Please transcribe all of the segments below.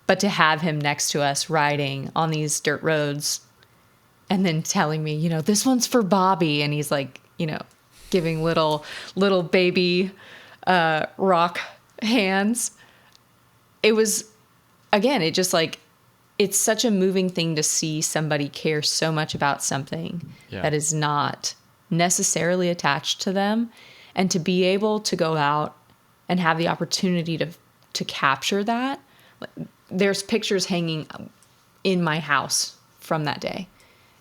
But to have him next to us riding on these dirt roads and then telling me, this one's for Bobby. And he's like, giving little baby rock hands. It was, again, it just like, it's such a moving thing to see somebody care so much about something that is not necessarily attached to them, and to be able to go out and have the opportunity to capture that. There's pictures hanging in my house from that day.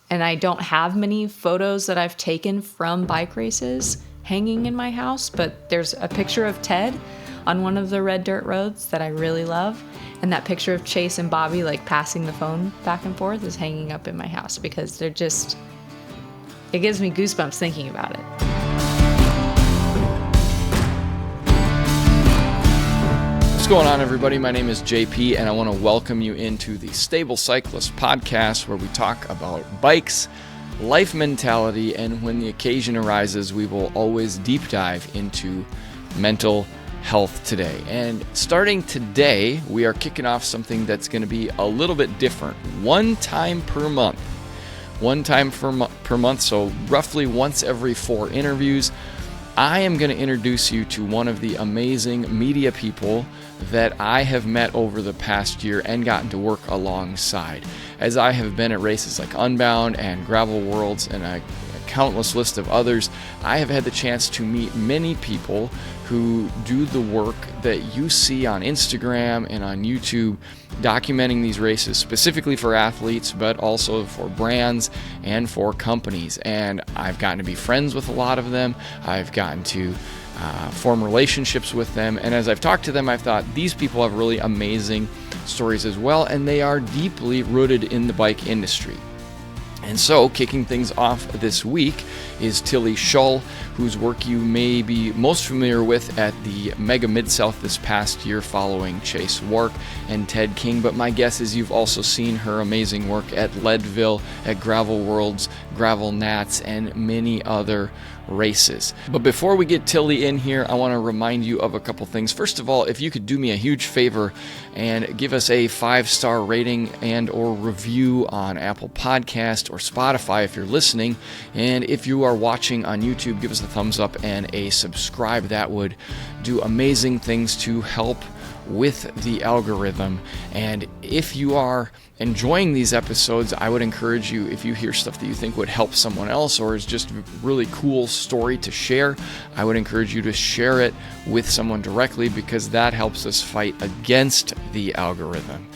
And I don't have many photos that I've taken from bike races hanging in my house, but there's a picture of Ted on one of the red dirt roads that I really love. And that picture of Chase and Bobby like passing the phone back and forth is hanging up in my house because they're just, it gives me goosebumps thinking about it. What's going on, everybody? My name is JP, and I want to welcome you into the Stable Cyclist Podcast, where we talk about bikes, life mentality, and when the occasion arises, we will always deep dive into mental health today. And starting today, we are kicking off something that's going to be a little bit different. One time per month, so roughly once every 4 interviews, I am going to introduce you to one of the amazing media people that I have met over the past year and gotten to work alongside. As I have been at races like Unbound and Gravel Worlds and a countless list of others, I have had the chance to meet many people who do the work that you see on Instagram and on YouTube, documenting these races specifically for athletes, but also for brands and for companies. And I've gotten to be friends with a lot of them. I've gotten to form relationships with them. And as I've talked to them, I've thought these people have really amazing stories as well, and they are deeply rooted in the bike industry. And so, kicking things off this week is TILLY Shull, whose work you may be most familiar with at the Mega MidSouth this past year following Chase Wark and Ted King. But my guess is you've also seen her amazing work at Leadville, at Gravel Worlds, Gravel Nats, and many other races. But before we get Tilly in here, I want to remind you of a couple things. First of all, if you could do me a huge favor and give us a 5-star rating and or review on Apple Podcast or Spotify if you're listening. And if you are watching on YouTube, give us a thumbs up and a subscribe. That would do amazing things to help with the algorithm. And if you are enjoying these episodes, I would encourage you, if you hear stuff that you think would help someone else or is just a really cool story to share, I would encourage you to share it with someone directly, because that helps us fight against the algorithm.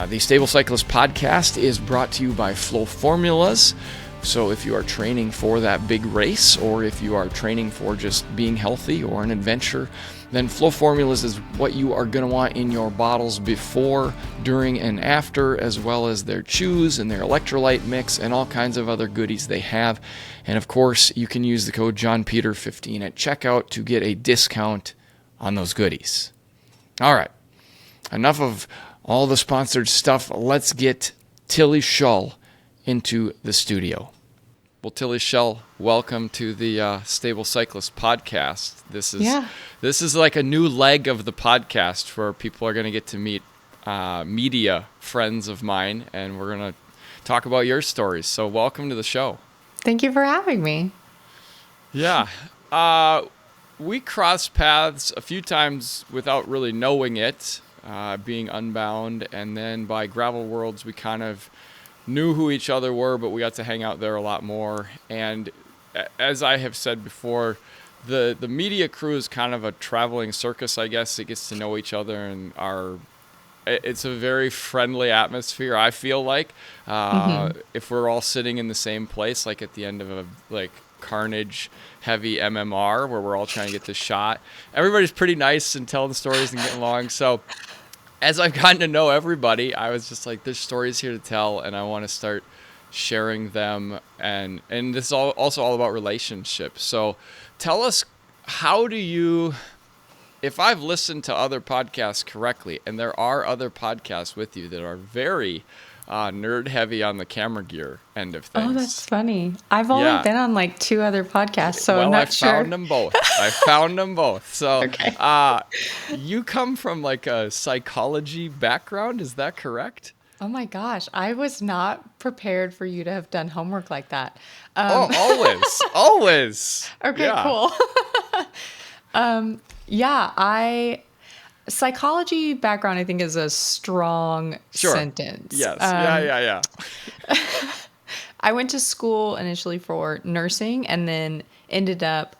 The Stable Cyclist Podcast is brought to you by Flow Formulas. So if you are training for that big race, or if you are training for just being healthy or an adventure, then Flow Formulas is what you are going to want in your bottles before, during, and after, as well as their chews and their electrolyte mix and all kinds of other goodies they have. And of course, you can use the code JohnPeter15 at checkout to get a discount on those goodies. All right, enough of all the sponsored stuff. Let's get TILLY Shull into the studio. Well, TILLY Shull, welcome to the Stable Cyclist Podcast. This is like a new leg of the podcast where people are going to get to meet media friends of mine, and we're going to talk about your stories. So welcome to the show. Thank you for having me. Yeah. We crossed paths a few times without really knowing it, being Unbound, and then by Gravel Worlds we kind of knew who each other were, but we got to hang out there a lot more. And as I have said before, the media crew is kind of a traveling circus, I guess. It gets to know each other, and it's a very friendly atmosphere, I feel like. If we're all sitting in the same place, like at the end of a carnage heavy MMR where we're all trying to get this shot, everybody's pretty nice and telling stories and getting along. So as I've gotten to know everybody, I was just like, there's stories here to tell, and I want to start sharing them. And this is also all about relationships. So tell us, how do you, if I've listened to other podcasts correctly, and there are other podcasts with you that are very nerd heavy on the camera gear end of Oh, things. that's funny. I've only been on like 2 other podcasts, so I'm not sure. I found them both. So, Okay. You come from like a psychology background, is that correct? Oh my gosh, I was not prepared for you to have done homework like that. Always. Okay, Yeah. cool. Psychology background, I think, is a strong sentence. Yes. Yeah. I went to school initially for nursing and then ended up,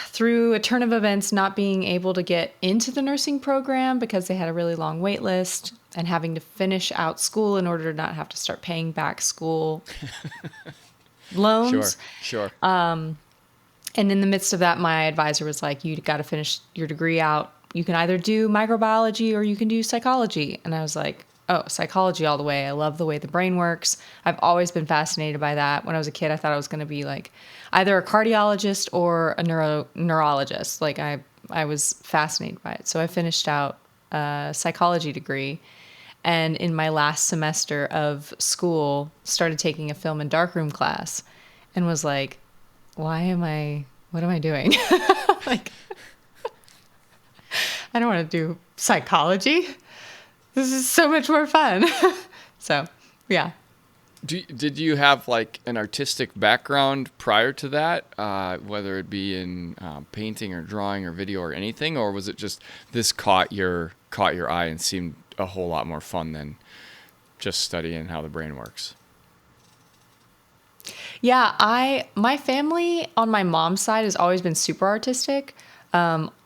through a turn of events, not being able to get into the nursing program because they had a really long wait list, and having to finish out school in order to not have to start paying back school loans. Sure. And in the midst of that, my advisor was like, you got to finish your degree out. You can either do microbiology or you can do psychology. And I was like, oh, psychology all the way. I love the way the brain works. I've always been fascinated by that. When I was a kid, I thought I was going to be like either a cardiologist or a neurologist. Like I was fascinated by it. So I finished out a psychology degree. And in my last semester of school, started taking a film and darkroom class and was like, what am I doing? Like, I don't want to do psychology. This is so much more fun. So, yeah. Did you have like an artistic background prior to that, whether it be in painting or drawing or video or anything, or was it just this caught your eye and seemed a whole lot more fun than just studying how the brain works? Yeah, my family on my mom's side has always been super artistic.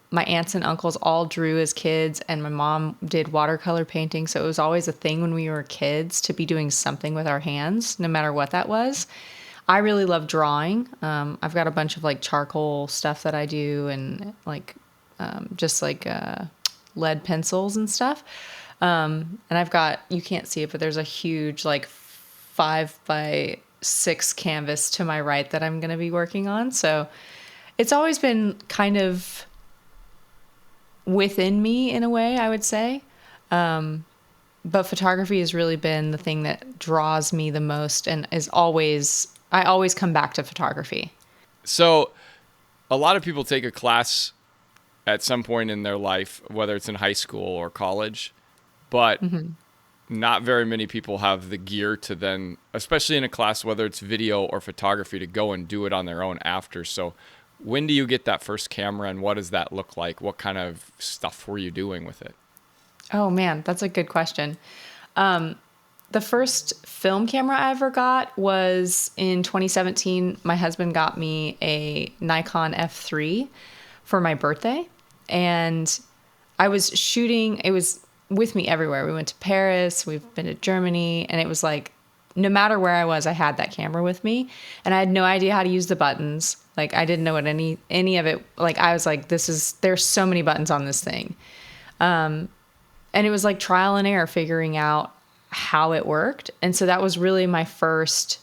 My aunts and uncles all drew as kids, and my mom did watercolor painting. So it was always a thing when we were kids to be doing something with our hands, no matter what that was. I really love drawing. I've got a bunch of like charcoal stuff that I do, and like just like lead pencils and stuff. And I've got, you can't see it, but there's a huge like 5x6 canvas to my right that I'm going to be working on. So it's always been kind of within me in a way, I would say. But photography has really been the thing that draws me the most, and I always come back to photography. So a lot of people take a class at some point in their life, whether it's in high school or college, but not very many people have the gear to then, especially in a class, whether it's video or photography, to go and do it on their own after. So when do you get that first camera, and what does that look like? What kind of stuff were you doing with it? Oh man, that's a good question. The first film camera I ever got was in 2017. My husband got me a Nikon F3 for my birthday, and I was shooting. It was with me everywhere. We went to Paris, we've been to Germany, and it was like, no matter where I was, I had that camera with me, and I had no idea how to use the buttons. Like, I didn't know what any of it, like, I was like, there's so many buttons on this thing. And it was like trial and error figuring out how it worked. And so that was really my first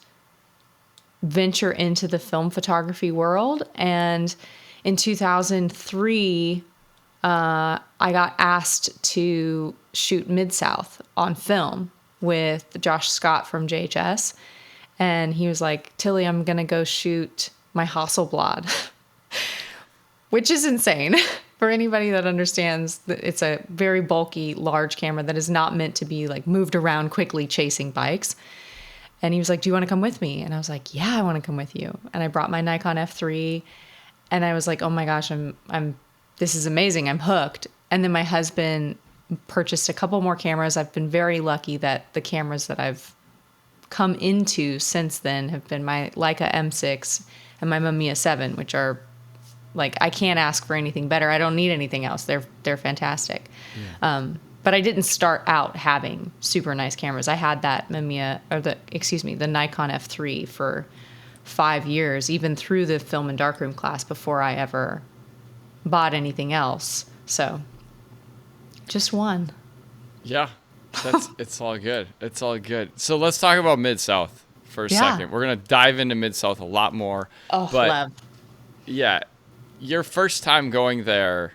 venture into the film photography world. And in 2003, I got asked to shoot MidSouth on film with Josh Scott from JHS. And he was like, Tilly, I'm going to go shoot my Hasselblad, which is insane. For anybody that understands that it's a very bulky, large camera that is not meant to be like moved around quickly chasing bikes. And he was like, do you want to come with me? And I was like, yeah, I want to come with you. And I brought my Nikon F3, and I was like, oh my gosh, this is amazing. I'm hooked. And then my husband purchased a couple more cameras. I've been very lucky that the cameras that I've come into since then have been my Leica M6 and my Mamiya 7, which are like, I can't ask for anything better. I don't need anything else. They're fantastic. Yeah. But I didn't start out having super nice cameras. I had that the Nikon F3 for 5 years, even through the film and darkroom class, before I ever bought anything else. So just one. Yeah, it's all good. It's all good. So let's talk about MidSouth for a second. We're going to dive into MidSouth a lot more. Oh, but love. Yeah, your first time going there,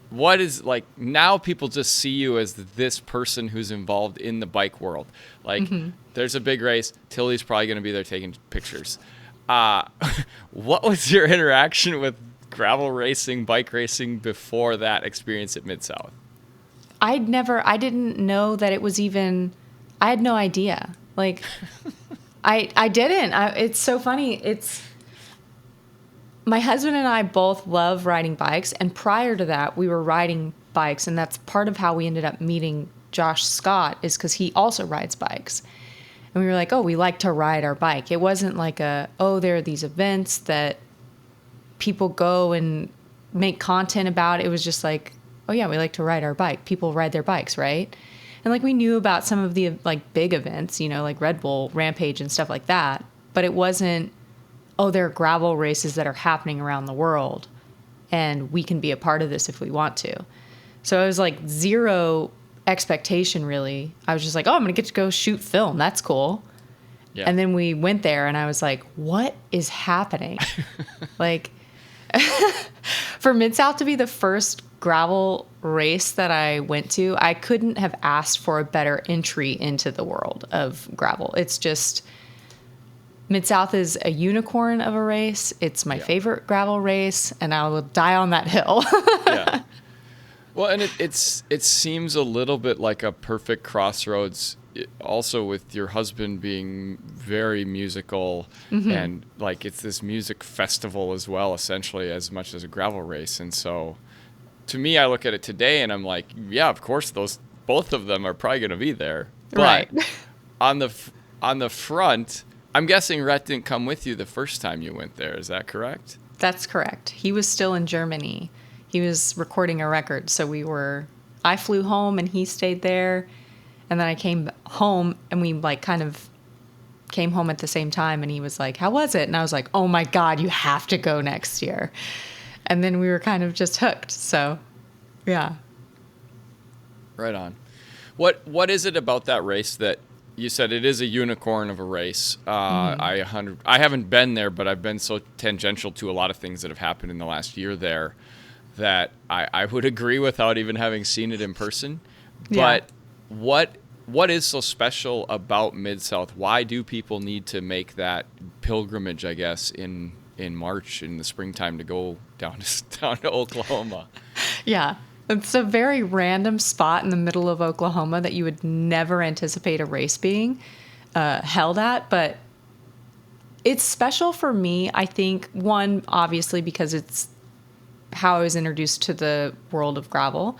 what is like now people just see you as this person who's involved in the bike world. Like there's a big race. Tilly's probably going to be there taking pictures. What was your interaction with gravel racing, bike racing before that experience at MidSouth? I didn't know that it was even, I had no idea. Like I didn't. It's so funny. My husband and I both love riding bikes, and prior to that, we were riding bikes, and that's part of how we ended up meeting Josh Scott, is because he also rides bikes. And we were like, oh, we like to ride our bike. It wasn't like there are these events that people go and make content about. It was just like, oh yeah, we like to ride our bike. People ride their bikes, right? And like we knew about some of the like big events, like Red Bull, Rampage and stuff like that, but it wasn't, oh, there are gravel races that are happening around the world and we can be a part of this if we want to. So it was like zero expectation, really. I was just like, oh, I'm going to get to go shoot film. That's cool. Yeah. And then we went there and I was like, what is happening? Like for MidSouth to be the first gravel race that I went to, I couldn't have asked for a better entry into the world of gravel. It's just... MidSouth is a unicorn of a race. It's my favorite gravel race, and I will die on that hill. Yeah. Well, and it seems a little bit like a perfect crossroads, also with your husband being very musical, and like it's this music festival as well, essentially, as much as a gravel race. And so, to me, I look at it today, and I'm like, yeah, of course, both of them are probably going to be there. But right. on the front. I'm guessing Rhett didn't come with you the first time you went there. Is that correct? That's correct. He was still in Germany. He was recording a record. So I flew home and he stayed there. And then I came home and we like kind of came home at the same time. And he was like, how was it? And I was like, oh my God, you have to go next year. And then we were kind of just hooked. So yeah. Right on. What is it about that race that you said it is a unicorn of a race? I haven't been there, but I've been so tangential to a lot of things that have happened in the last year there that I would agree without even having seen it in person. But what is so special about MidSouth? Why do people need to make that pilgrimage, I guess, in March in the springtime to go down to Oklahoma? Yeah. It's a very random spot in the middle of Oklahoma that you would never anticipate a race being held at. But it's special for me, I think, one, obviously, because it's how I was introduced to the world of gravel.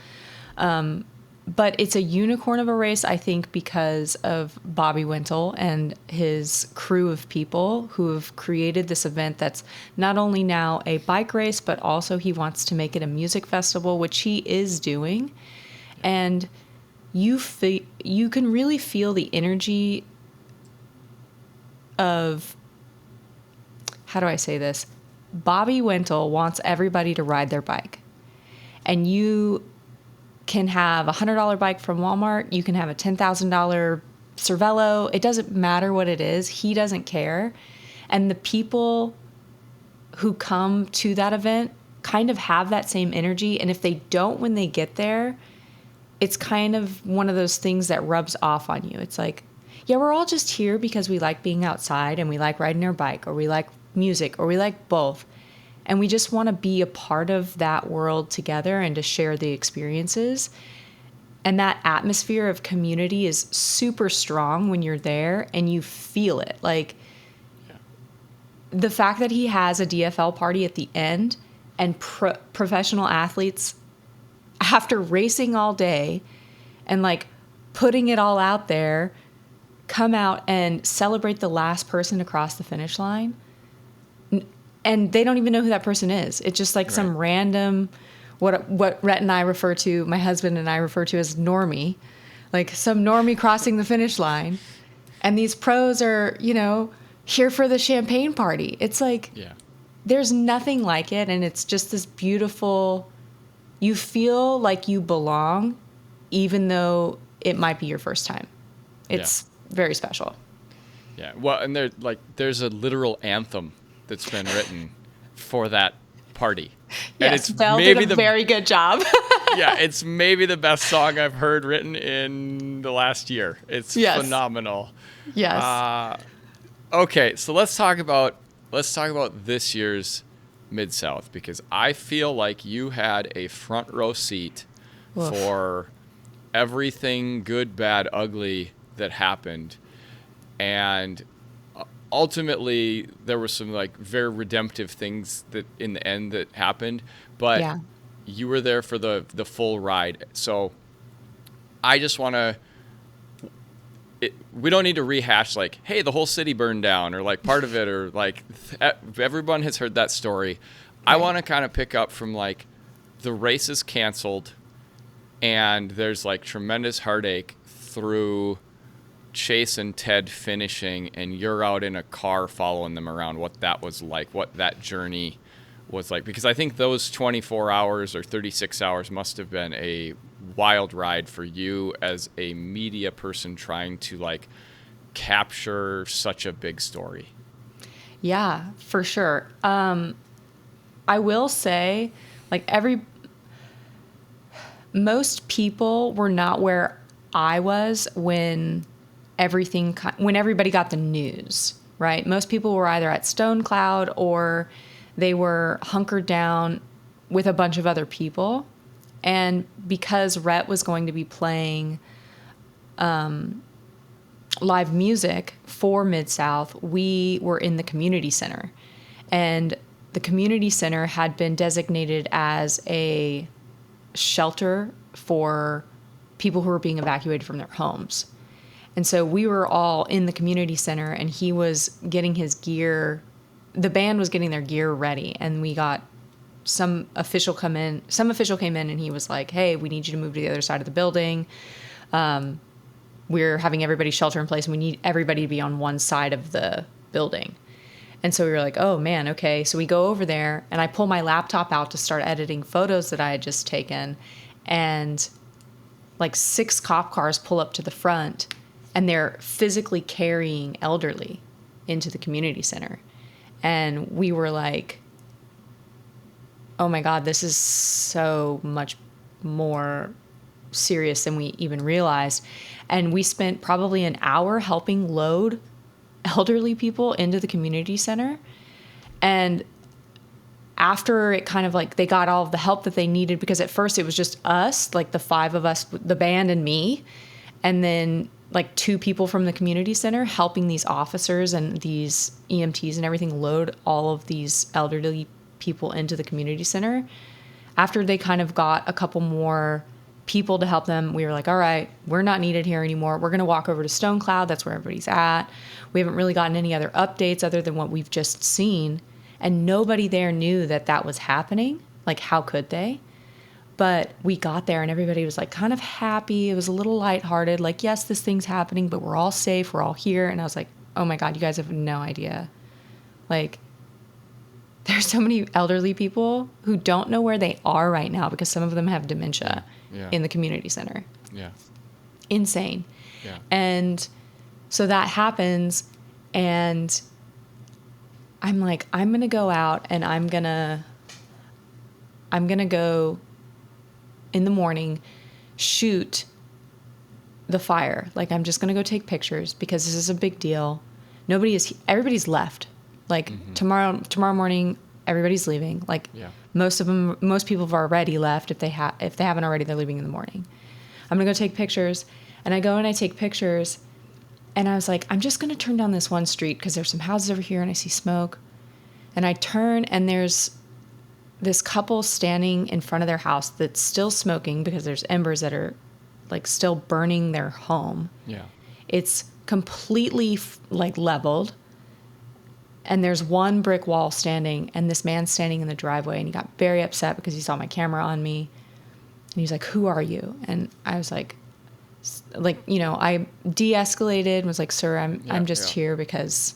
But it's a unicorn of a race, I think, because of Bobby Wintle and his crew of people who have created this event that's not only now a bike race, but also he wants to make it a music festival, which he is doing. And you can really feel the energy of, how do I say this? Bobby Wintle wants everybody to ride their bike. And you can have a $100 bike from Walmart. You can have a $10,000 Cervelo. It doesn't matter what it is. He doesn't care. And the people who come to that event kind of have that same energy. And if they don't when they get there, it's kind of one of those things that rubs off on you. It's like, yeah, we're all just here because we like being outside and we like riding our bike, or we like music, or we like both. And we just want to be a part of that world together and to share the experiences. And that atmosphere of community is super strong when you're there and you feel it. Like the fact that he has a DFL party at the end and professional athletes, after racing all day and like putting it all out there, come out and celebrate the last person to cross the finish line. And they don't even know who that person is. It's just like some random, what Rhett and I refer to, my husband and I refer to as normie, like some normie crossing the finish line. And these pros are, here for the champagne party. It's like, there's nothing like it. And it's just this beautiful, you feel like you belong, even though it might be your first time. It's very special. Yeah. Well, and there's a literal anthem that's been written for that party. Yes, Belle did a very good job. Yeah, it's maybe the best song I've heard written in the last year. It's phenomenal. Yes. Okay, so let's talk about this year's MidSouth, because I feel like you had a front row seat for everything good, bad, ugly that happened. And ultimately there were some like very redemptive things that in the end that happened, but you were there for the full ride. So I just want to, we don't need to rehash like, hey, the whole city burned down or like part of it, or like everyone has heard that story. Right. I want to kind of pick up from like the race is canceled and there's like tremendous heartache through Chase and Ted finishing, and you're out in a car following them around, what that was like, what that journey was like. Because I think those 24 hours or 36 hours must have been a wild ride for you as a media person trying to like capture such a big story. Yeah, for sure. I will say, like, most people were not where I was when everybody got the news, right? Most people were either at Stone Cloud or they were hunkered down with a bunch of other people. And because Rhett was going to be playing live music for MidSouth, we were in the community center. And the community center had been designated as a shelter for people who were being evacuated from their homes. And so we were all in the community center, and he was getting his gear. The band was getting their gear ready, and we got some official came in, and he was like, hey, we need you to move to the other side of the building. We're having everybody shelter in place, and we need everybody to be on one side of the building. And so we were like, oh man, okay. So we go over there, and I pull my laptop out to start editing photos that I had just taken, and like 6 cop cars pull up to the front, and they're physically carrying elderly into the community center. And we were like, oh my God, this is so much more serious than we even realized. And we spent probably an hour helping load elderly people into the community center. And after it kind of like, they got all of the help that they needed, because at first it was just us, like the 5 of us, the band and me, and then like 2 people from the community center helping these officers and these EMTs and everything load all of these elderly people into the community center. After they kind of got a couple more people to help them, we were like, all right, we're not needed here anymore. We're going to walk over to Stone Cloud. That's where everybody's at. We haven't really gotten any other updates other than what we've just seen. And nobody there knew that that was happening. Like, how could they? But we got there and everybody was like kind of happy. It was a little lighthearted. Like, yes, this thing's happening, but we're all safe. We're all here. And I was like, oh my God, you guys have no idea. Like, there's so many elderly people who don't know where they are right now because some of them have dementia in the community center. Yeah. Insane. Yeah. And so that happens, and I'm like, I'm going to go out and I'm going to go in the morning, shoot the fire. Like, I'm just going to go take pictures because this is a big deal. Everybody's left. Like, tomorrow morning, everybody's leaving. Like, most people have already left. If they haven't already, they're leaving in the morning. I'm going to go take pictures. And I go and I take pictures. And I was like, I'm just going to turn down this one street because there's some houses over here and I see smoke. And I turn and there's this couple standing in front of their house that's still smoking because there's embers that are like still burning their home. Yeah. It's completely like leveled. And there's one brick wall standing, and this man's standing in the driveway, and he got very upset because he saw my camera on me. And he's like, who are you? And I was like, I de-escalated and was like, sir, I'm just here because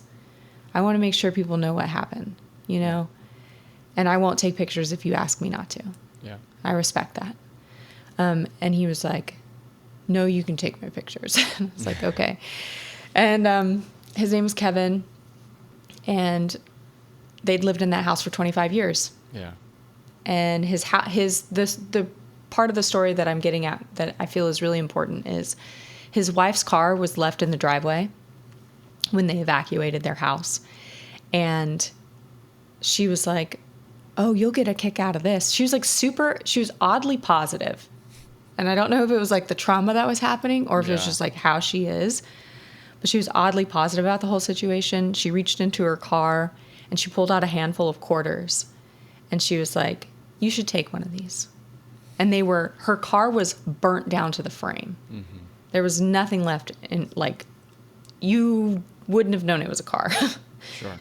I want to make sure people know what happened, and I won't take pictures if you ask me not to. Yeah. I respect that. And he was like, no, you can take my pictures. I was like, okay. And his name was Kevin. And they'd lived in that house for 25 years. Yeah. And the part of the story that I'm getting at that I feel is really important is his wife's car was left in the driveway when they evacuated their house. And she was like, oh, you'll get a kick out of this. She was like she was oddly positive. And I don't know if it was like the trauma that was happening or if it was just like how she is. But she was oddly positive about the whole situation. She reached into her car and she pulled out a handful of quarters. And she was like, you should take one of these. And her car was burnt down to the frame. Mm-hmm. There was nothing left in, like, you wouldn't have known it was a car. Sure.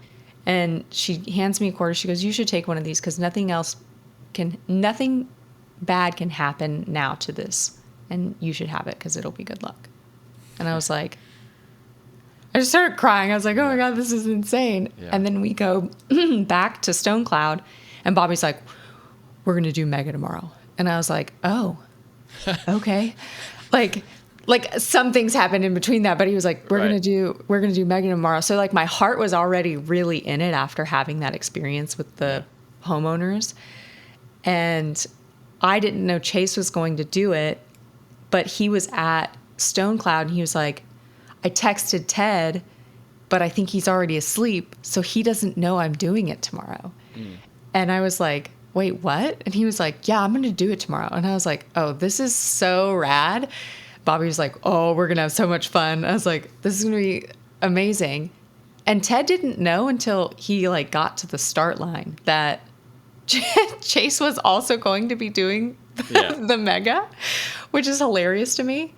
And she hands me a quarter. She goes, you should take one of these because nothing bad can happen now to this. And you should have it because it'll be good luck. And I was like, I just started crying. I was like, oh my God, this is insane. Yeah. And then we go back to Stone Cloud and Bobby's like, we're going to do Mega tomorrow. And I was like, oh, okay. Like some things happened in between that, but he was like, we're going to do Mega tomorrow. So like my heart was already really in it after having that experience with the homeowners. And I didn't know Chase was going to do it, but he was at Stone Cloud and he was like, I texted Ted, but I think he's already asleep. So he doesn't know I'm doing it tomorrow. Mm. And I was like, wait, what? And he was like, yeah, I'm going to do it tomorrow. And I was like, oh, this is so rad. Bobby was like, oh, we're going to have so much fun. I was like, this is going to be amazing. And Ted didn't know until he like got to the start line that Chase was also going to be doing the Mega, which is hilarious to me.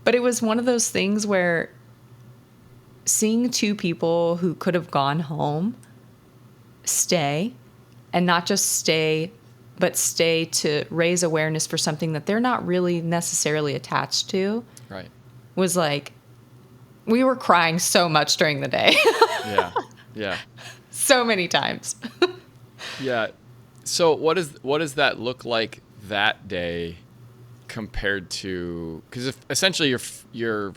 But it was one of those things where seeing two people who could have gone home stay, and not just stay, but stay to raise awareness for something that they're not really necessarily attached to. Right. Was like, we were crying so much during the day. Yeah. So many times. Yeah. So what does that look like that day compared to, because if essentially you're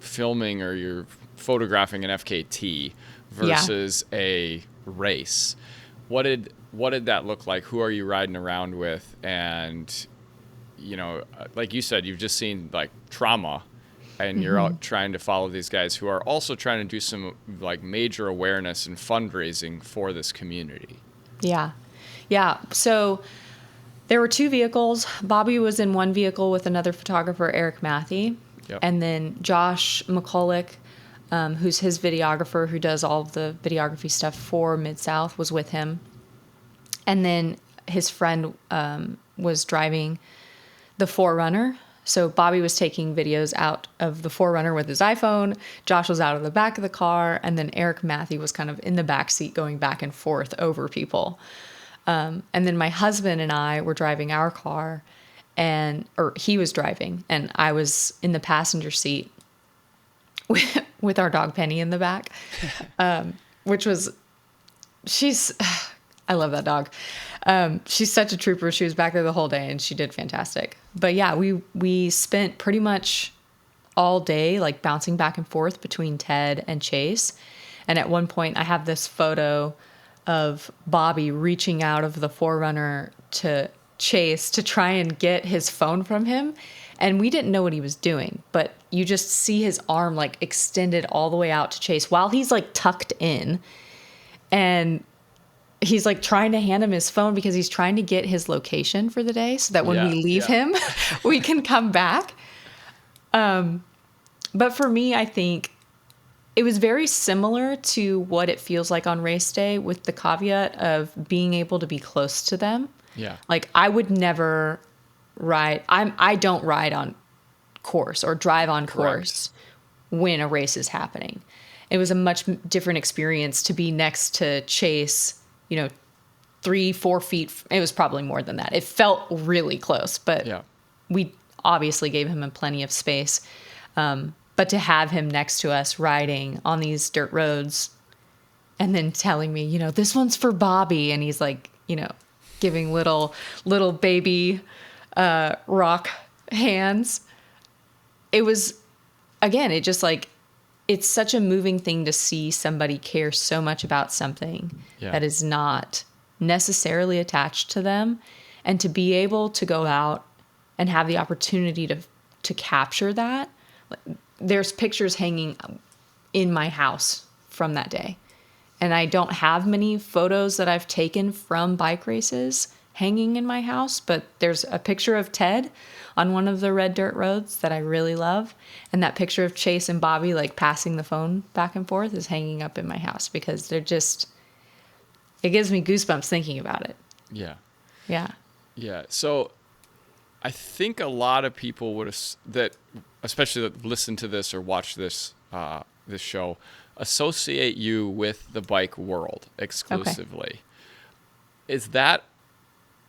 filming or you're photographing an FKT versus a race. What did that look like? Who are you riding around with? And, you know, like you said, you've just seen like trauma and you're out trying to follow these guys who are also trying to do some like major awareness and fundraising for this community. Yeah. So there were two vehicles. Bobby was in one vehicle with another photographer, Eric Matthey. Yep. And then Josh McCulloch, who's his videographer, who does all of the videography stuff for MidSouth, was with him. And then his friend was driving the 4Runner. So Bobby was taking videos out of the 4Runner with his iPhone. Josh was out of the back of the car. And then Eric Matthey was kind of in the back seat going back and forth over people. And then my husband and I were driving our car, or he was driving, and I was in the passenger seat with our dog Penny in the back, which was, I love that dog. She's such a trooper. She was back there the whole day and she did fantastic. But yeah, we spent pretty much all day like bouncing back and forth between Ted and Chase. And at one point I have this photo of Bobby reaching out of the 4Runner to Chase to try and get his phone from him. And we didn't know what he was doing, but you just see his arm like extended all the way out to Chase while he's like tucked in. And he's like trying to hand him his phone because he's trying to get his location for the day so that when we leave him, we can come back. But for me, I think it was very similar to what it feels like on race day, with the caveat of being able to be close to them. Yeah. Like I would never ride. I don't ride on course or drive on course when a race is happening. It was a much different experience to be next to Chase, 3-4 feet. It was probably more than that. It felt really close, but we obviously gave him plenty of space. But to have him next to us riding on these dirt roads and then telling me, this one's for Bobby. And he's like, giving little baby rock hands. It was, again, it just like, it's such a moving thing to see somebody care so much about something that is not necessarily attached to them, and to be able to go out and have the opportunity to capture that. There's pictures hanging in my house from that day. And I don't have many photos that I've taken from bike races hanging in my house, but there's a picture of Ted on one of the red dirt roads that I really love. And that picture of Chase and Bobby like passing the phone back and forth is hanging up in my house because it gives me goosebumps thinking about it. Yeah. Yeah. Yeah. So I think a lot of people would especially that listen to this or watch this show, associate you with the bike world exclusively. Okay. Is that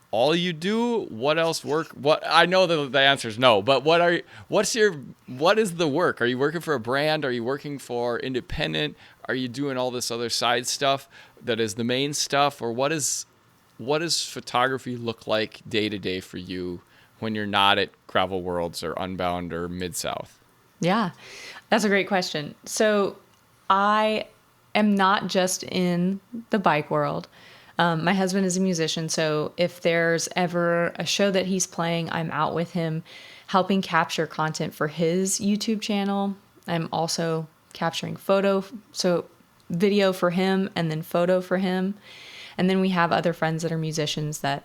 all you do? What else work? What I know the answer is no, but what is the work? Are you working for a brand? Are you working for independent? Are you doing all this other side stuff that is the main stuff? Or what does photography look like day to day for you when you're not at Gravel Worlds or Unbound or MidSouth? Yeah, that's a great question. So I am not just in the bike world. My husband is a musician, so if there's ever a show that he's playing, I'm out with him helping capture content for his YouTube channel. I'm also capturing video for him and then photo for him. And then we have other friends that are musicians that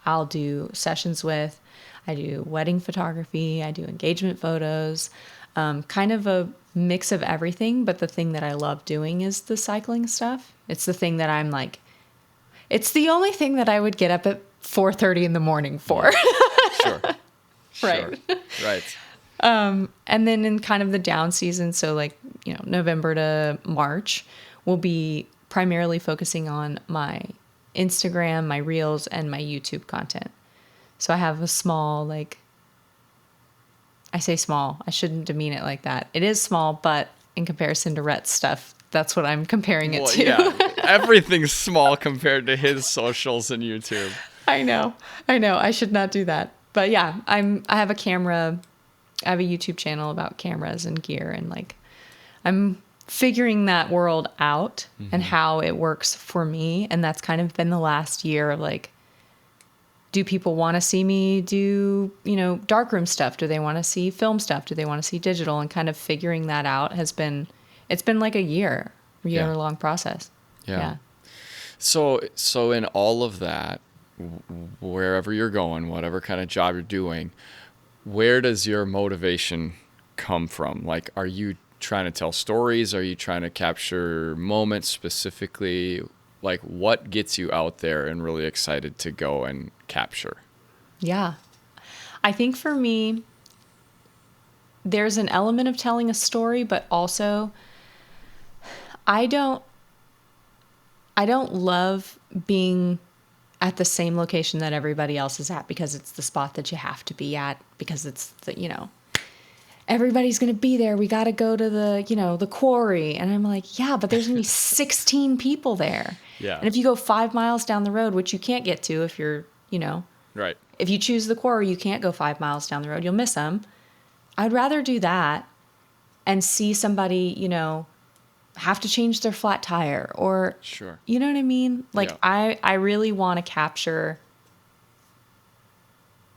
I'll do sessions with. I do wedding photography. I do engagement photos, kind of a mix of everything. But the thing that I love doing is the cycling stuff. It's the thing that I'm like, it's the only thing that I would get up at 4:30 in the morning for. Sure. Right. Sure. Right. And then in kind of the down season, so like, November to March, we'll be primarily focusing on my Instagram, my Reels, and my YouTube content. So I have a small, I say small, I shouldn't demean it like that. It is small, but in comparison to Rhett's stuff, that's what I'm comparing it to. Yeah, everything's small compared to his socials and YouTube. I know. I should not do that. But yeah, I have a camera. I have a YouTube channel about cameras and gear, and I'm figuring that world out and how it works for me. And that's kind of been the last year of do people want to see me do, darkroom stuff? Do they want to see film stuff? Do they want to see digital? And kind of figuring that out it's been like a year long process. Yeah. So in all of that, wherever you're going, whatever kind of job you're doing, where does your motivation come from? Are you trying to tell stories? Are you trying to capture moments specifically? What gets you out there and really excited to go and capture? Yeah. I think for me, there's an element of telling a story, but also I don't love being at the same location that everybody else is at because it's the spot that you have to be at because it's everybody's going to be there. We got to go to the quarry. And I'm like, yeah, but there's going to be 16 people there. Yeah. And if you go 5 miles down the road, which you can't get to if you're, right. If you choose the quarry, you can't go 5 miles down the road. You'll miss them. I'd rather do that and see somebody, have to change their flat tire or, sure. You know what I mean? Yeah. I really want to capture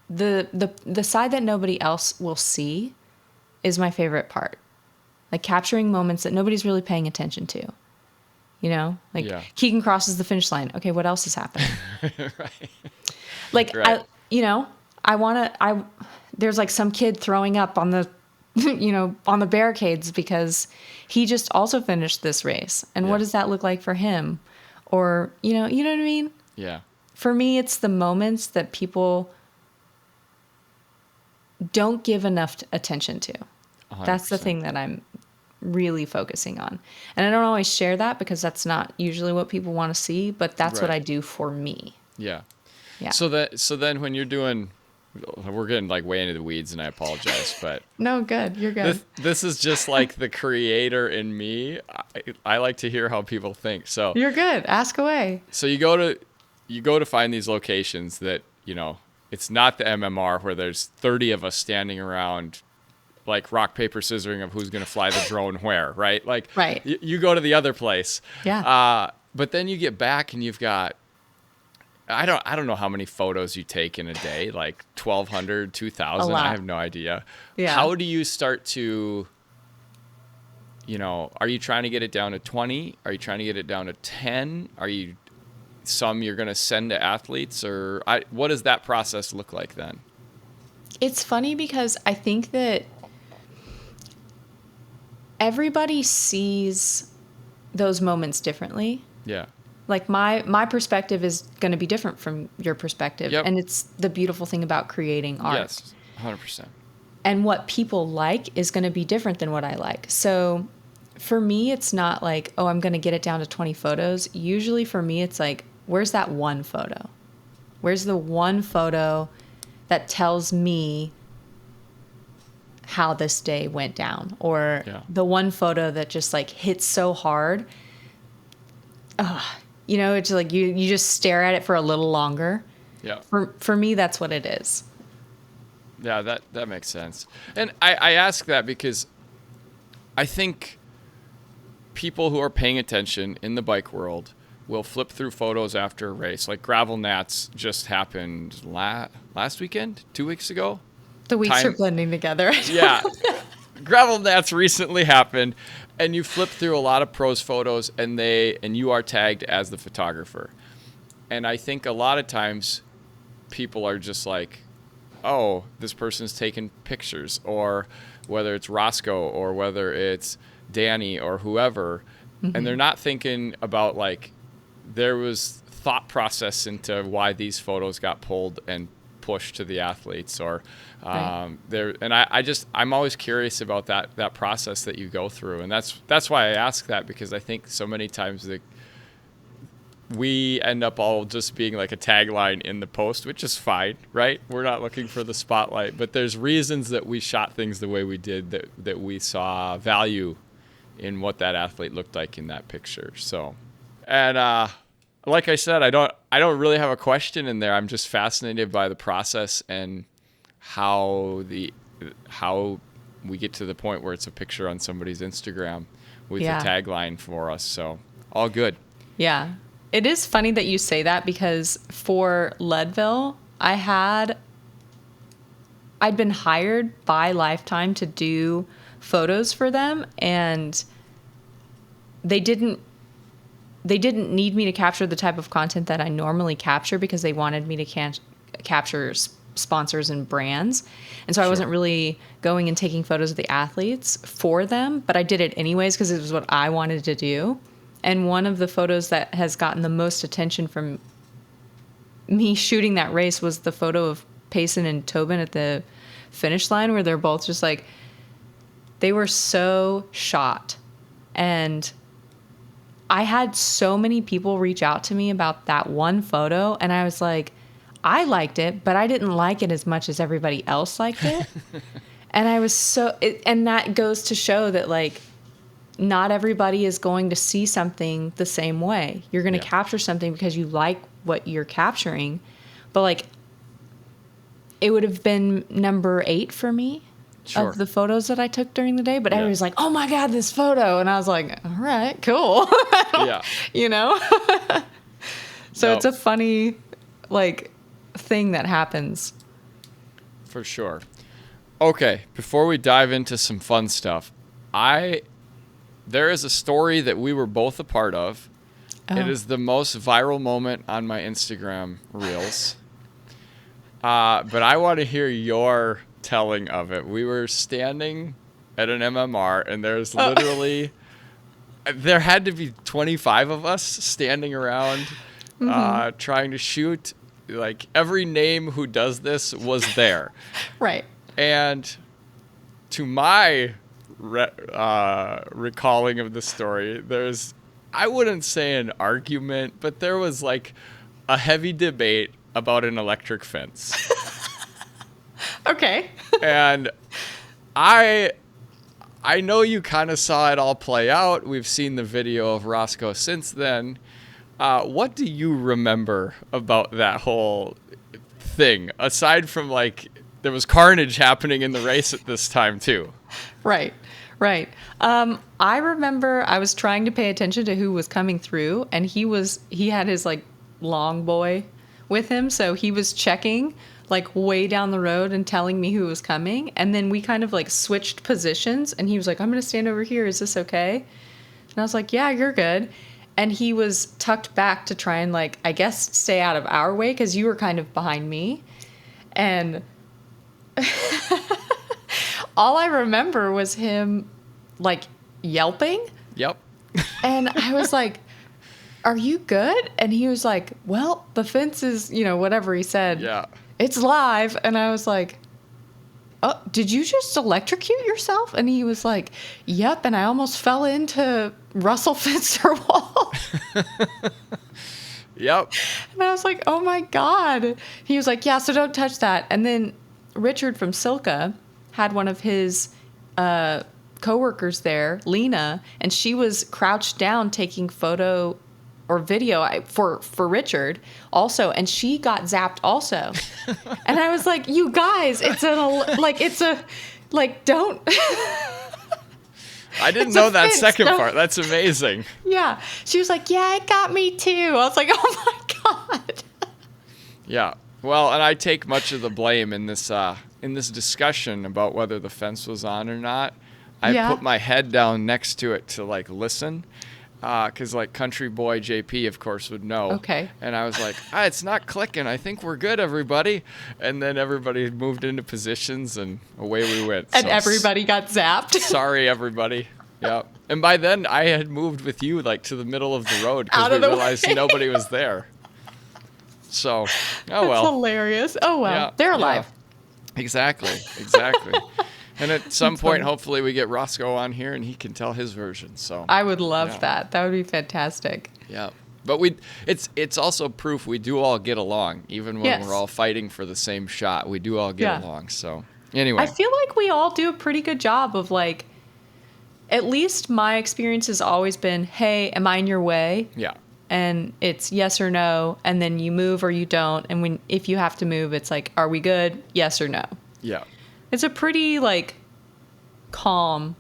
the side that nobody else will see is my favorite part. Capturing moments that nobody's really paying attention to. Yeah. Keegan crosses the finish line. Okay, what else is happening? Right. Right. There's some kid throwing up on the on the barricades because he just also finished this race. And what does that look like for him? Or, you know what I mean? Yeah. For me, it's the moments that people don't give enough attention to. 100%. That's the thing that I'm really focusing on. And I don't always share that because that's not usually what people want to see, but that's what I do for me. Yeah. Yeah. So then when you're doing, we're getting way into the weeds and I apologize, but no, good. You're good. This is just the creator in me. I like to hear how people think. So you're good. Ask away. So you go to find these locations that, it's not the MMR where there's 30 of us standing around rock, paper, scissoring of who's going to fly the drone where, right? Right. You go to the other place. Yeah. But then you get back and you've got I don't know how many photos you take in a day, like 1,200, 2,000. I have no idea. Yeah. How do you start to, are you trying to get it down to 20? Are you trying to get it down to 10? Are you some you're going to send to athletes, or what does that process look like then? It's funny because I think that everybody sees those moments differently. Yeah. Like my perspective is going to be different from your perspective. Yep. And it's the beautiful thing about creating art. Yes, 100%. And what people like is going to be different than what I like. So for me, it's not like, oh, I'm going to get it down to 20 photos. Usually for me, it's like, where's that one photo? Where's the one photo that tells me how this day went down? Or the one photo that just like hits so hard. It's like you just stare at it for a little longer. Yeah. For me, that's what it is. Yeah, that makes sense. And I ask that because I think people who are paying attention in the bike world will flip through photos after a race. Like Gravel Nats just happened last weekend, 2 weeks ago. The weeks are blending together. Yeah. Gravel Nats recently happened, and you flip through a lot of pros photos, and you are tagged as the photographer. And I think a lot of times people are just like, oh, this person's taking pictures, or whether it's Roscoe or whether it's Danny or whoever, and they're not thinking about like there was thought process into why these photos got pulled and pushed to the athletes, or I'm always curious about that process that you go through, and that's why I ask that, because I think so many times we end up all just being like a tagline in the post, which is fine, right? We're not looking for the spotlight, but there's reasons that we shot things the way we did, that we saw value in what that athlete looked like in that picture. So, and like I said, I don't really have a question in there. I'm just fascinated by the process and how we get to the point where it's a picture on somebody's Instagram with a tagline for us. So all good. Yeah. It is funny that you say that, because for Leadville, I'd been hired by Lifetime to do photos for them, and they didn't need me to capture the type of content that I normally capture, because they wanted me to capture sponsors and brands. And so I wasn't really going and taking photos of the athletes for them, but I did it anyways because it was what I wanted to do. And one of the photos that has gotten the most attention from me shooting that race was the photo of Payson and Tobin at the finish line, where they're both just like, they were so shot. And I had so many people reach out to me about that one photo, and I was like, I liked it, but I didn't like it as much as everybody else liked it. And I was and that goes to show that, like, not everybody is going to see something the same way. You're going to capture something because you like what you're capturing. But, like, it would have been number 8 for me of the photos that I took during the day. But everybody's like, oh, my God, this photo. And I was like, all right, cool. You know? So it's a funny, like, thing that happens. For sure. Okay, before we dive into some fun stuff, there is a story that we were both a part of. Oh. It is the most viral moment on my Instagram reels. But I want to hear your telling of it. We were standing at an MMR, and there's literally, there had to be 25 of us standing around trying to shoot. Like, every name who does this was there. Right. And to my recalling of the story, there's, I wouldn't say an argument, but there was like a heavy debate about an electric fence. Okay. And I know you kind of saw it all play out. We've seen the video of Roscoe since then. What do you remember about that whole thing, aside from, like, there was carnage happening in the race at this time too? Right. I remember I was trying to pay attention to who was coming through, and he had his, like, long boy with him. So he was checking like way down the road and telling me who was coming. And then we kind of like switched positions and he was like, I'm going to stand over here. Is this okay? And I was like, yeah, you're good. And he was tucked back to try and like, I guess, stay out of our way because you were kind of behind me. And all I remember was him like yelping. Yep. And I was like, are you good? And he was like, well, the fence is, whatever he said. Yeah. It's live. And I was like, oh, did you just electrocute yourself? And he was like, yep. And I almost fell into Russell Finster wall. Yep. And I was like, oh my God. He was like, yeah, so don't touch that. And then Richard from Silka had one of his coworkers there, Lena, and she was crouched down taking photo or video for Richard also, and she got zapped also. And I was like, you guys, don't. I didn't know that second part. That's amazing. Yeah. She was like, yeah, it got me too. I was like, oh my God. Yeah. Well, and I take much of the blame in this discussion about whether the fence was on or not. I put my head down next to it to like listen. Because like country boy JP, of course, would know. Okay. And I was like, it's not clicking. I think we're good, everybody. And then everybody moved into positions and away we went. And everybody got zapped. Sorry, everybody. Yeah. And by then I had moved with you like to the middle of the road because we realized nobody was there. So, well. That's hilarious. Oh, well. Yeah, they're alive. Yeah. Exactly. And at some point, hopefully, we get Roscoe on here and he can tell his version. So I would love that. That would be fantastic. Yeah. But it's also proof we do all get along. Even when we're all fighting for the same shot, we do all get along. So anyway. I feel like we all do a pretty good job of like, at least my experience has always been, hey, am I in your way? Yeah. And it's yes or no. And then you move or you don't. And if you have to move, it's like, are we good? Yes or no. Yeah. It's a pretty, like, calm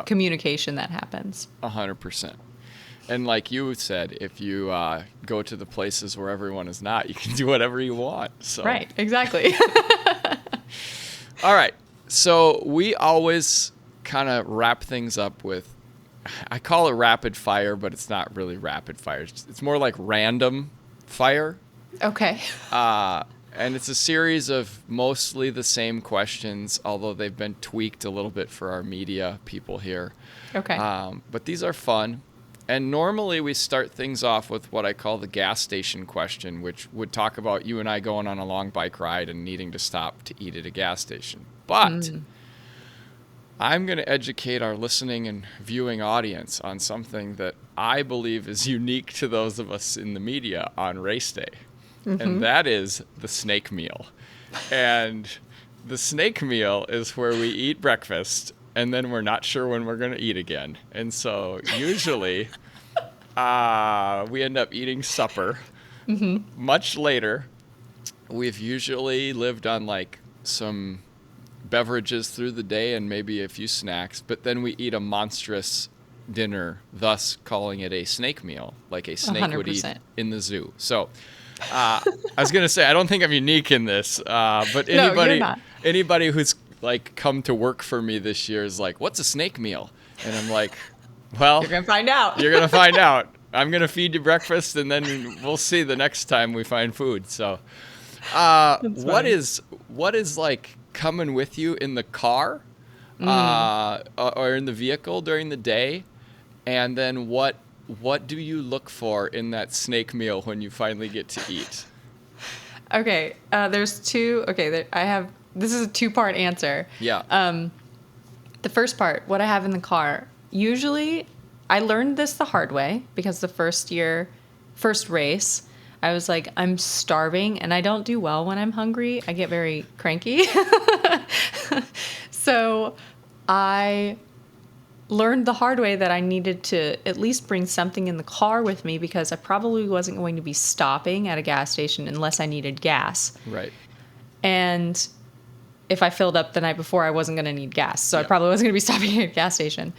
communication that happens. 100%. And like you said, if you go to the places where everyone is not, you can do whatever you want. So. Right, exactly. All right. So we always kind of wrap things up with, I call it rapid fire, but it's not really rapid fire. It's more like random fire. Okay. And it's a series of mostly the same questions, although they've been tweaked a little bit for our media people here. Okay. But these are fun. And normally we start things off with what I call the gas station question, which would talk about you and I going on a long bike ride and needing to stop to eat at a gas station. But I'm going to educate our listening and viewing audience on something that I believe is unique to those of us in the media on race day. And that is the snake meal. And the snake meal is where we eat breakfast and then we're not sure when we're going to eat again. And so usually we end up eating supper much later. We've usually lived on like some beverages through the day and maybe a few snacks, but then we eat a monstrous dinner, thus calling it a snake meal, like a snake 100%. Would eat in the zoo. So I was going to say, I don't think I'm unique in this, but anybody who's like come to work for me this year is like, what's a snake meal? And I'm like, well, you're going to find out. You're going to find out. I'm going to feed you breakfast and then we'll see the next time we find food. So what is like coming with you in the car or in the vehicle during the day? And then what do you look for in that snake meal when you finally get to eat? Okay, there's two. Okay, this is a two-part answer. Yeah. The first part, what I have in the car. Usually, I learned this the hard way because the first race, I was like, I'm starving and I don't do well when I'm hungry. I get very cranky. So I learned the hard way that I needed to at least bring something in the car with me because I probably wasn't going to be stopping at a gas station unless I needed gas. Right. And if I filled up the night before, I wasn't going to need gas. So I probably wasn't going to be stopping at a gas station.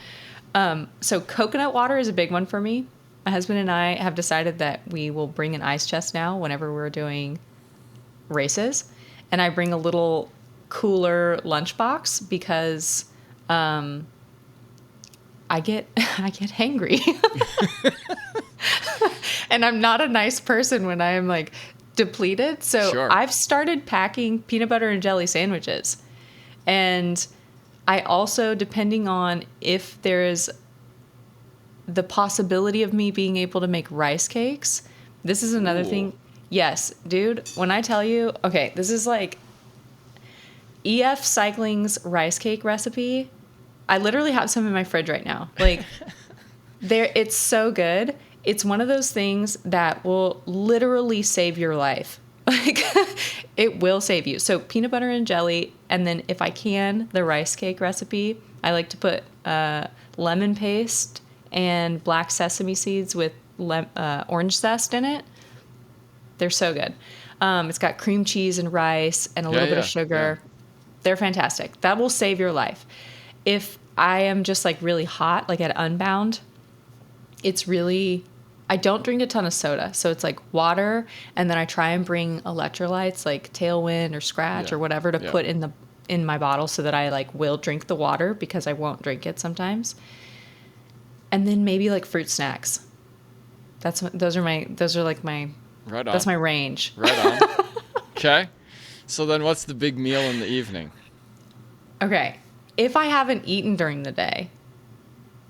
So coconut water is a big one for me. My husband and I have decided that we will bring an ice chest now whenever we're doing races, and I bring a little cooler lunchbox because I get hangry. And I'm not a nice person when I am like depleted. So Sure. I've started packing peanut butter and jelly sandwiches. And I also, depending on if there is the possibility of me being able to make rice cakes, this is another thing. Yes, dude, when I tell you, okay, this is like EF Cycling's rice cake recipe. I literally have some in my fridge right now. Like, it's so good. It's one of those things that will literally save your life. Like, it will save you. So peanut butter and jelly, and then if I can, the rice cake recipe, I like to put lemon paste and black sesame seeds with orange zest in it. They're so good. It's got cream cheese and rice and a little bit of sugar. Yeah. They're fantastic. That will save your life. If I am just like really hot, like at Unbound, I don't drink a ton of soda. So it's like water, and then I try and bring electrolytes like Tailwind or Scratch or whatever to put in my bottle so that I like will drink the water because I won't drink it sometimes. And then maybe like fruit snacks. Those are like my Right on. That's my range. Right on. Okay. So then what's the big meal in the evening? Okay. If I haven't eaten during the day,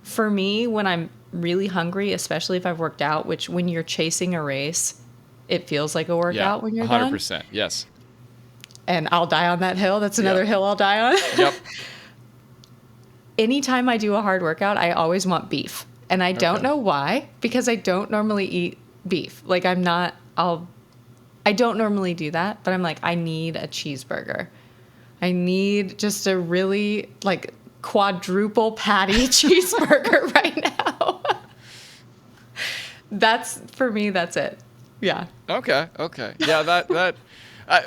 for me, when I'm really hungry, especially if I've worked out, which when you're chasing a race, it feels like a workout when you're 100%, done. yes. And I'll die on that hill. That's another hill I'll die on. Yep. Anytime I do a hard workout, I always want beef. And I don't know why, because I don't normally eat beef. Like I don't normally do that, but I'm like, I need a cheeseburger. I need just a really like quadruple patty cheeseburger right now. For me, that's it. Yeah. Okay. Yeah, that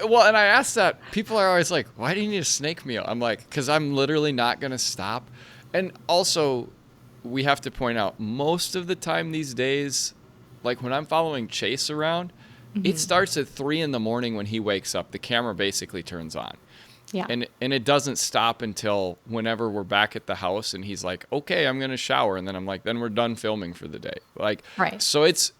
well, and I asked that. People are always like, why do you need a snake meal? I'm like, because I'm literally not going to stop. And also, we have to point out, most of the time these days, like when I'm following Chase around, it starts at 3 a.m. when he wakes up. The camera basically turns on. Yeah. And it doesn't stop until whenever we're back at the house and he's like, okay, I'm going to shower. And then I'm like, then we're done filming for the day. Like, right. So it's,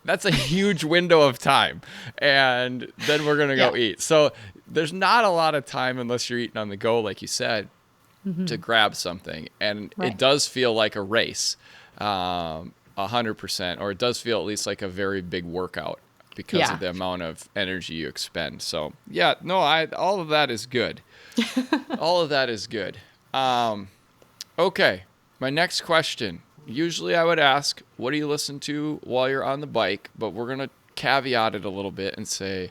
that's a huge window of time. And then we're going to go eat. So there's not a lot of time unless you're eating on the go, like you said, to grab something. And it does feel like a race, 100%, or it does feel at least like a very big workout because of the amount of energy you expend. So all of that is good. All of that is good. Okay. My next question. Usually I would ask, what do you listen to while you're on the bike? But we're going to caveat it a little bit and say,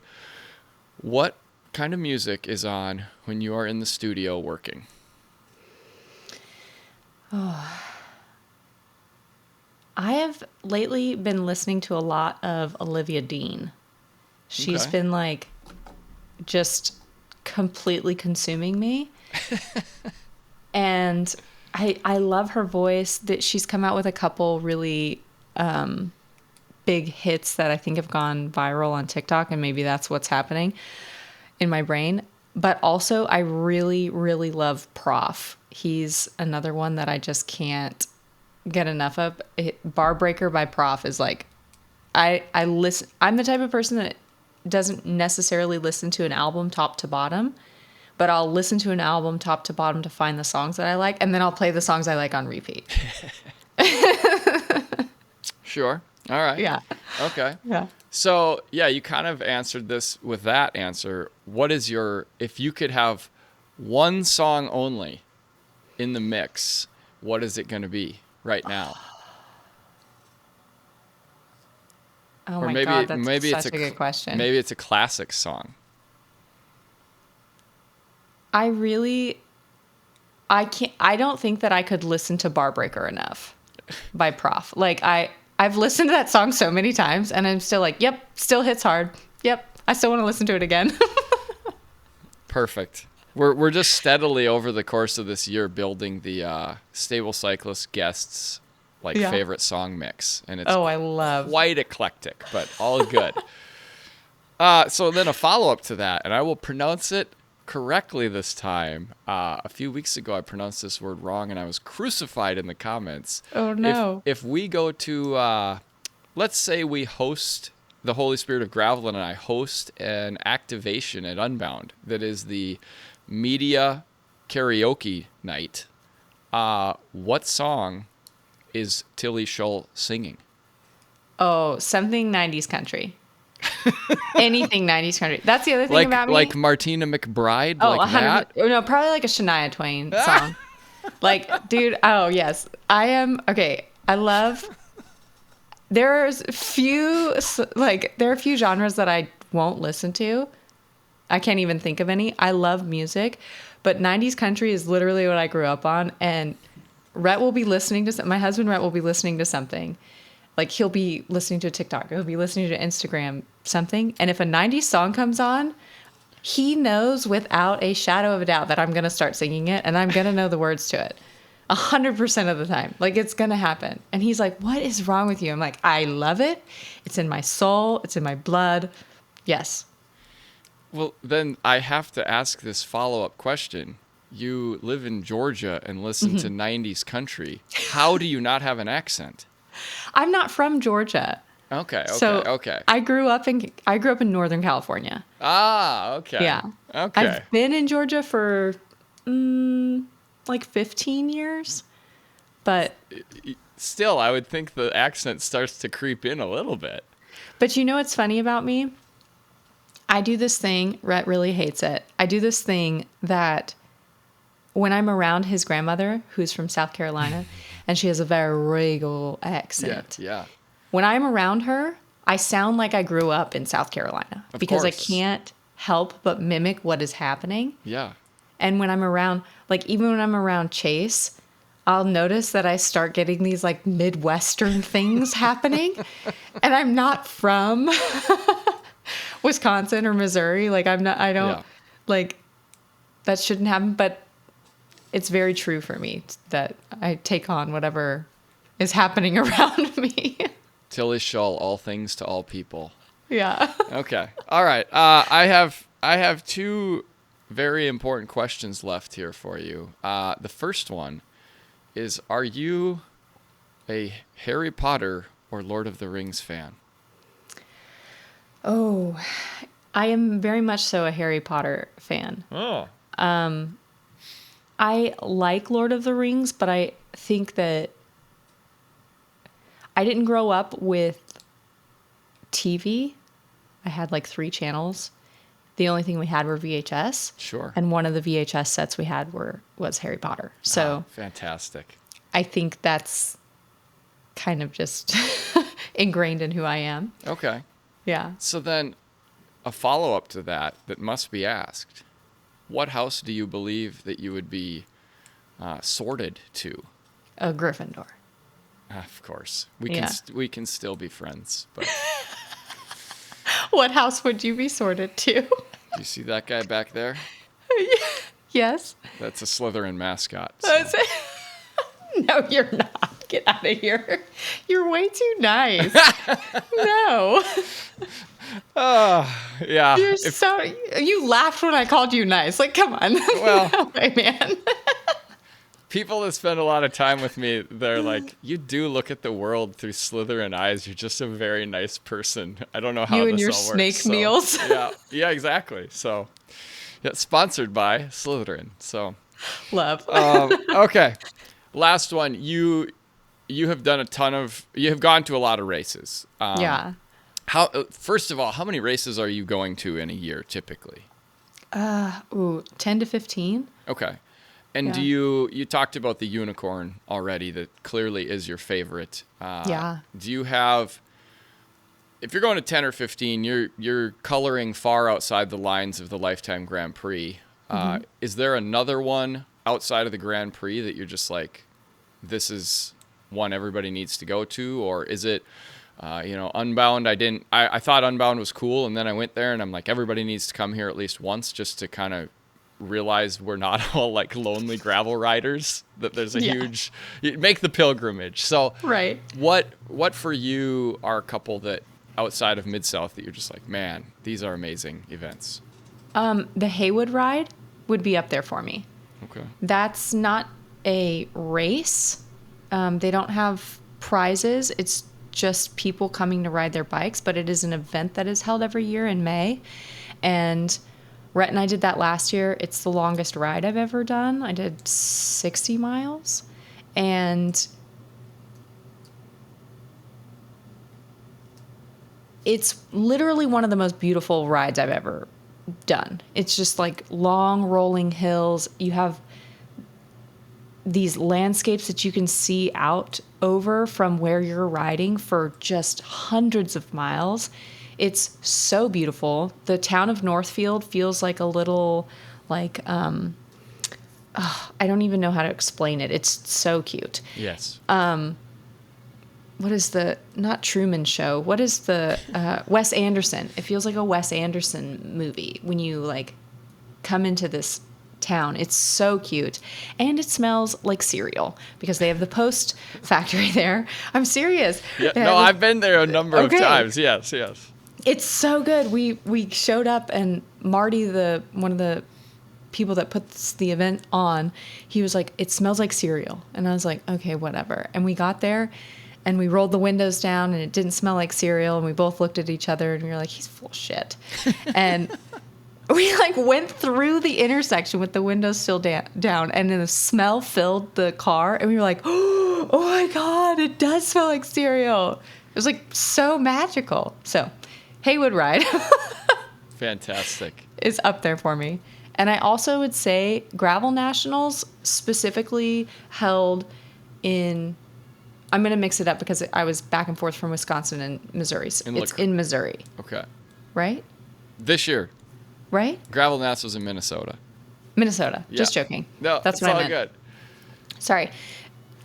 what kind of music is on when you are in the studio working? Oh, I have lately been listening to a lot of Olivia Dean. She's been like just completely consuming me. And I love her voice. That she's come out with a couple really big hits that I think have gone viral on TikTok, and maybe that's what's happening in my brain. But also I really, really love Prof. He's another one that I just can't get enough of. Bar Breaker by Prof is like, I listen. I'm the type of person that doesn't necessarily listen to an album top to bottom, but I'll listen to an album top to bottom to find the songs that I like, and then I'll play the songs I like on repeat. Sure. All right. Yeah. Okay. Yeah. So, you kind of answered this with that answer. What is if you could have one song only in the mix, what is it going to be right now? Oh my God, that's such a good question. Maybe it's a classic song. I don't think that I could listen to Bar Breaker enough by Prof. Like I've listened to that song so many times and I'm still like, yep, still hits hard. Yep. I still want to listen to it again. Perfect. We're just steadily over the course of this year building the Stable Cyclist guests favorite song mix, and it's I love quite eclectic, but all good. So then a follow-up to that, and I will pronounce it correctly this time. A few weeks ago, I pronounced this word wrong, and I was crucified in the comments. Oh, no. If we go to, let's say we host, the Holy Spirit of Gravelin and I host an activation at Unbound that is the media karaoke night. What song is Tilly Shull singing? Oh, something 90s country. Anything 90s country. That's the other thing about me. Like Martina McBride? Oh, like that? No, probably like a Shania Twain song. Like, dude, oh, yes. I am, okay, I love, there are a few genres that I won't listen to. I can't even think of any. I love music, but 90s country is literally what I grew up on, and Rhett will be listening to, my husband Rhett will be listening to something. Like, he'll be listening to TikTok, he'll be listening to Instagram, something. And if a 90s song comes on, he knows without a shadow of a doubt that I'm going to start singing it and I'm going to know the words to it 100% of the time. Like, it's going to happen. And he's like, what is wrong with you? I'm like, I love it. It's in my soul. It's in my blood. Yes. Well, then I have to ask this follow-up question. You live in Georgia and listen to 90s country. How do you not have an accent? I'm not from Georgia. Okay. Okay. I grew up in Northern California. Ah, okay. Yeah. Okay. I've been in Georgia for like 15 years, but still, I would think the accent starts to creep in a little bit. But you know what's funny about me? I do this thing, Rhett really hates it. I do this thing that when I'm around his grandmother, who's from South Carolina, and she has a very regal accent. Yeah. When I'm around her, I sound like I grew up in South Carolina because I can't help but mimic what is happening. Yeah. And when I'm around, like even when I'm around Chase, I'll notice that I start getting these like Midwestern things happening. And I'm not from Wisconsin or Missouri. Like like that shouldn't happen. But it's very true for me that I take on whatever is happening around me. Tilly Shull, all things to all people. Yeah. Okay. All right. I have two very important questions left here for you. The first one is, are you a Harry Potter or Lord of the Rings fan? Oh, I am very much so a Harry Potter fan. Oh. I like Lord of the Rings, but I think that I didn't grow up with TV. I had like 3 channels. The only thing we had were VHS. Sure. And one of the VHS sets we had was Harry Potter. So fantastic. I think that's kind of just ingrained in who I am. Okay. Yeah. So then a follow-up to that must be asked. What house do you believe that you would be sorted to? A Gryffindor. Of course. We can still be friends. But what house would you be sorted to? Do you see that guy back there? Yes. That's a Slytherin mascot. So. No, you're not. Get out of here. You're way too nice. No. Yeah. You laughed when I called you nice. Like, come on. Well, no way, man. People that spend a lot of time with me, they're like, you do look at the world through Slytherin eyes. You're just a very nice person. I don't know how you this and your all snake works. meals. Yeah, exactly. So, yeah, sponsored by Slytherin. So, love. Okay. Last one. You have done you have gone to a lot of races. Yeah. First of all, how many races are you going to in a year typically? 10 to 15. Okay. And you talked about the unicorn already, that clearly is your favorite. Yeah. Do you have, if you're going to 10 or 15, you're coloring far outside the lines of the LifeTime Grand Prix. Is there another one outside of the Grand Prix that you're just like, this is one everybody needs to go to? Or is it, Unbound? I thought Unbound was cool, and then I went there and I'm like, everybody needs to come here at least once just to kind of realize we're not all like lonely gravel riders, that there's a huge, make the pilgrimage. So right. What for you are a couple that outside of MidSouth that you're just like, man, these are amazing events? The Haywood ride would be up there for me. Okay. That's not a race. They don't have prizes. It's just people coming to ride their bikes, but it is an event that is held every year in May. And Rhett and I did that last year. It's the longest ride I've ever done. I did 60 miles. And it's literally one of the most beautiful rides I've ever done. It's just like long rolling hills. You have these landscapes that you can see out over from where you're riding for just hundreds of miles. It's so beautiful. The town of Northfield feels like a little, like, I don't even know how to explain it. It's so cute. Yes. What is the, not Truman Show, what is the, Wes Anderson. It feels like a Wes Anderson movie when you, like, come into this town. It's so cute. And it smells like cereal because they have the Post factory there. I'm serious. Yeah, no, I've been there a number of times. Yes. It's so good. We showed up, and Marty, one of the people that puts the event on, he was like, it smells like cereal. And I was like, okay, whatever. And we got there, and we rolled the windows down, and it didn't smell like cereal. And we both looked at each other, and we were like, he's full of shit. And we like went through the intersection with the windows still down, and then the smell filled the car, and we were like, oh my God, it does smell like cereal. It was like so magical. So Haywood ride fantastic is up there for me. And I also would say Gravel Nationals specifically held in, I'm going to mix it up because I was back and forth from Wisconsin and Missouri. It's in Missouri. Okay. Right? This year. Right? Gravel Nationals in Minnesota. Minnesota. Yeah. Just joking. No, that's what I meant. Good. Sorry.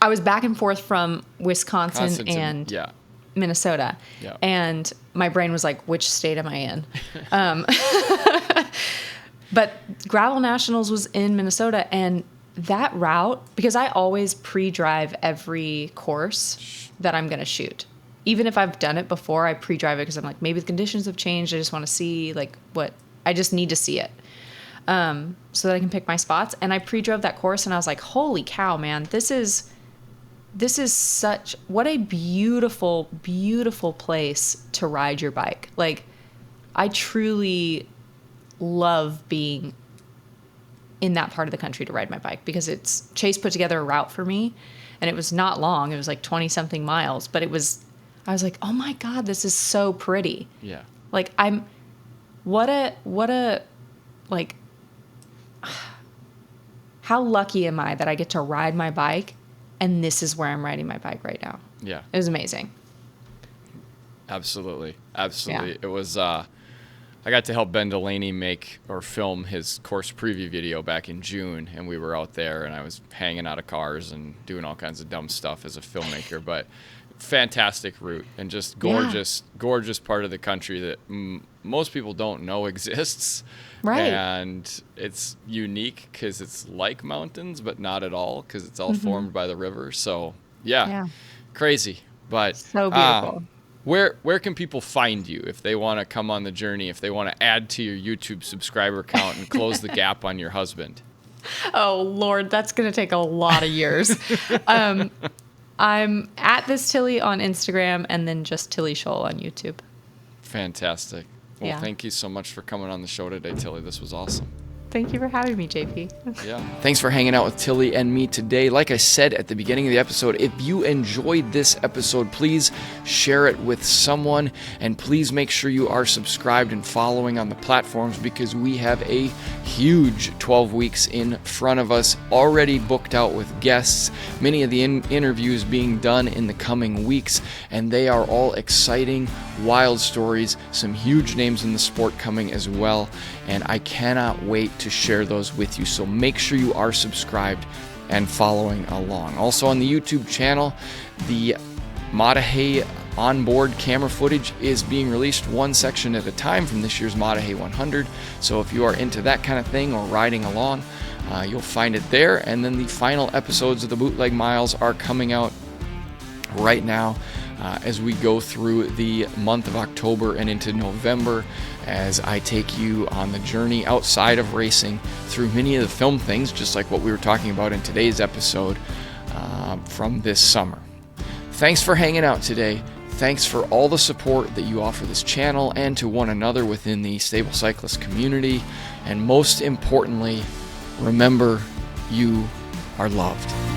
I was back and forth from Wisconsin and Minnesota. Yeah. And my brain was like, which state am I in? But Gravel Nationals was in Minnesota, and that route, because I always pre-drive every course that I'm going to shoot. Even if I've done it before, I pre-drive it because I'm like, maybe the conditions have changed. I just want to see I just need to see it so that I can pick my spots. And I pre-drove that course, and I was like, holy cow, man, this is what a beautiful, beautiful place to ride your bike. Like, I truly love being in that part of the country to ride my bike because Chase put together a route for me, and it was not long. It was like 20 something miles, but I was like, oh my God, this is so pretty. Yeah. Like like, how lucky am I that I get to ride my bike, and this is where I'm riding my bike right now. Yeah. It was amazing. Absolutely. Yeah. It was, I got to help Ben Delaney film his course preview video back in June, and we were out there, and I was hanging out of cars and doing all kinds of dumb stuff as a filmmaker, but fantastic route and just gorgeous part of the country that most people don't know exists. Right. And it's unique because it's like mountains, but not at all because it's all formed by the river. So, crazy. But so beautiful. Where can people find you if they want to come on the journey, if they want to add to your YouTube subscriber count and close the gap on your husband? Oh, Lord, that's going to take a lot of years. I'm at this TILLY on Instagram, and then just TILLY Shull on YouTube. Fantastic. Well, thank you so much for coming on the show today, Tilly. This was awesome. Thank you for having me, JP. Yeah. Thanks for hanging out with Tilly and me today. Like I said at the beginning of the episode, if you enjoyed this episode, please share it with someone, and please make sure you are subscribed and following on the platforms because we have a huge 12 weeks in front of us already booked out with guests, many of the interviews being done in the coming weeks, and they are all exciting, wild stories, some huge names in the sport coming as well, and I cannot wait to share those with you. So make sure you are subscribed and following along. Also on the YouTube channel, the Mahaday onboard camera footage is being released one section at a time from this year's Mahaday 100. So if you are into that kind of thing or riding along, you'll find it there. And then the final episodes of the Bootleg Miles are coming out right now. as we go through the month of October and into November, as I take you on the journey outside of racing through many of the film things, just like what we were talking about in today's episode from this summer. Thanks for hanging out today. Thanks for all the support that you offer this channel and to one another within the Stable Cyclist community. And most importantly, remember, you are loved.